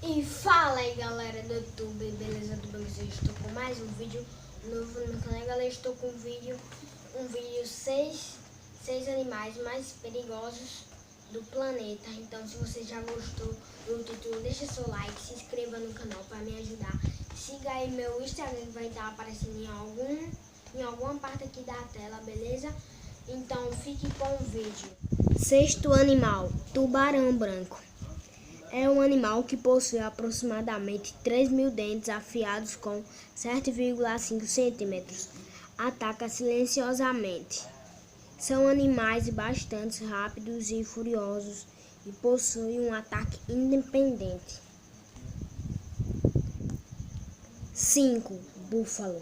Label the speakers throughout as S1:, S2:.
S1: E fala aí, galera do YouTube, beleza? Eu estou com mais um vídeo novo no meu canal, galera. Estou com um vídeo 6 animais mais perigosos do planeta. Então, se você já gostou do título, deixa seu like, se inscreva no canal para me ajudar. Siga aí meu Instagram, que vai estar aparecendo em alguma parte aqui da tela, beleza? Então, fique com o vídeo. Sexto animal, tubarão branco. É um animal que possui aproximadamente 3.000 dentes afiados com 7,5 centímetros. Ataca silenciosamente. São animais bastante rápidos e furiosos e possuem um ataque independente. 5. Búfalo.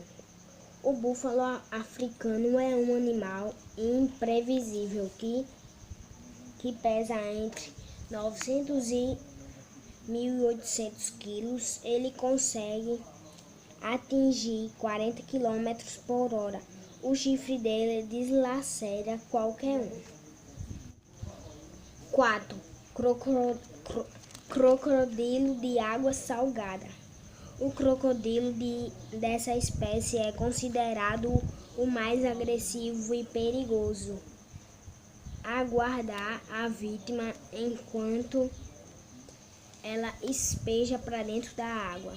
S1: O búfalo africano é um animal imprevisível que pesa entre 900 e 1.800 quilos. Ele consegue atingir 40 km por hora. O chifre dele deslacera qualquer um. 4. Crocodilo de água salgada. O crocodilo dessa espécie é considerado o mais agressivo e perigoso. Aguardar a vítima enquanto ela espeja para dentro da água.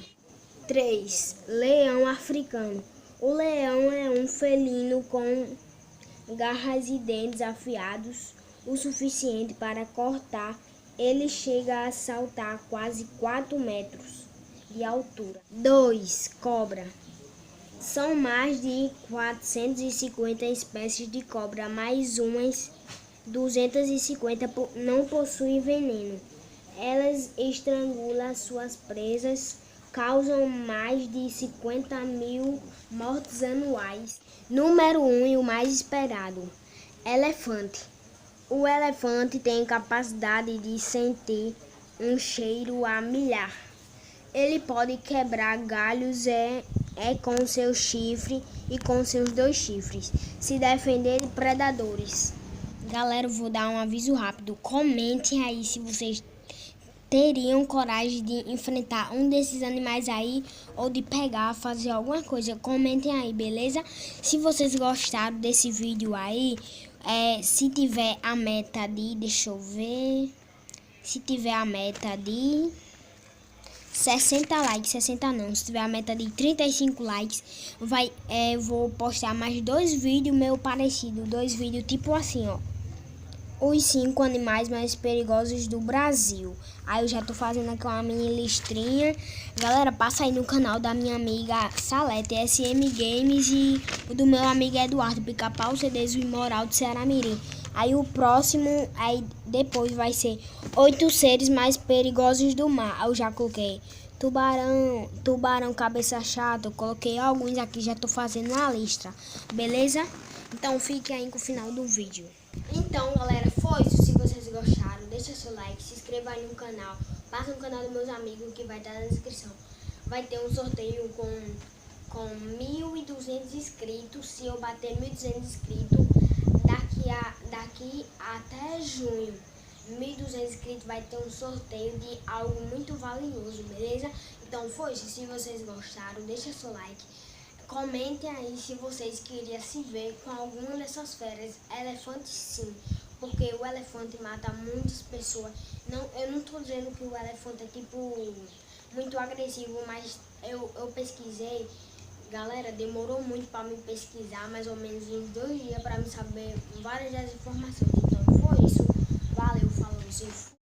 S1: 3. Leão africano. O leão é um felino com garras e dentes afiados o suficiente para cortar. Ele chega a saltar quase 4 metros de altura. 2. Cobra. São mais de 450 espécies de cobra, mais umas 250 não possuem veneno. Elas estrangulam suas presas, causam mais de 50.000 mortes anuais. Número 1 e o mais esperado. Elefante. O elefante tem capacidade de sentir um cheiro a milhar. Ele pode quebrar galhos com seu chifre e com seus 2 chifres, se defender de predadores. Galera, eu vou dar um aviso rápido. Comentem aí se vocês teriam coragem de enfrentar um desses animais aí ou de pegar, fazer alguma coisa. Comentem aí, beleza? Se vocês gostaram desse vídeo aí, se tiver a meta de, deixa eu ver, se tiver a meta de 60 likes, 60 não, se tiver a meta de 35 likes, vou postar mais 2 vídeos meu parecido, 2 vídeos tipo assim, ó. Os 5 animais mais perigosos do Brasil. Aí eu já tô fazendo aqui uma mini listrinha. Galera, passa aí no canal da minha amiga Salete, SM Games, e o do meu amigo Eduardo, Pica-Pau CDs, o Imoral de Ceará Mirim. Aí o próximo, aí depois vai ser 8 seres mais perigosos do mar. Aí eu já coloquei tubarão cabeça chata. Eu coloquei alguns aqui, já tô fazendo uma lista, beleza? Então fique aí com o final do vídeo. Então, galera, foi isso. Se vocês gostaram, deixa seu like, se inscreva aí no canal, passa no canal dos meus amigos que vai estar na descrição. Vai ter um sorteio com 1.200 inscritos. Se eu bater 1.200 inscritos, daqui até junho, 1.200 inscritos, vai ter um sorteio de algo muito valioso, beleza? Então foi isso. Se vocês gostaram, deixa seu like. Comentem aí se vocês queriam se ver com alguma dessas feras. Elefante sim, porque o elefante mata muitas pessoas. Eu não tô dizendo que o elefante é tipo muito agressivo, mas eu pesquisei. Galera, demorou muito para me pesquisar, mais ou menos uns 2 dias para me saber várias das informações. Então foi isso. Valeu, falou, gente.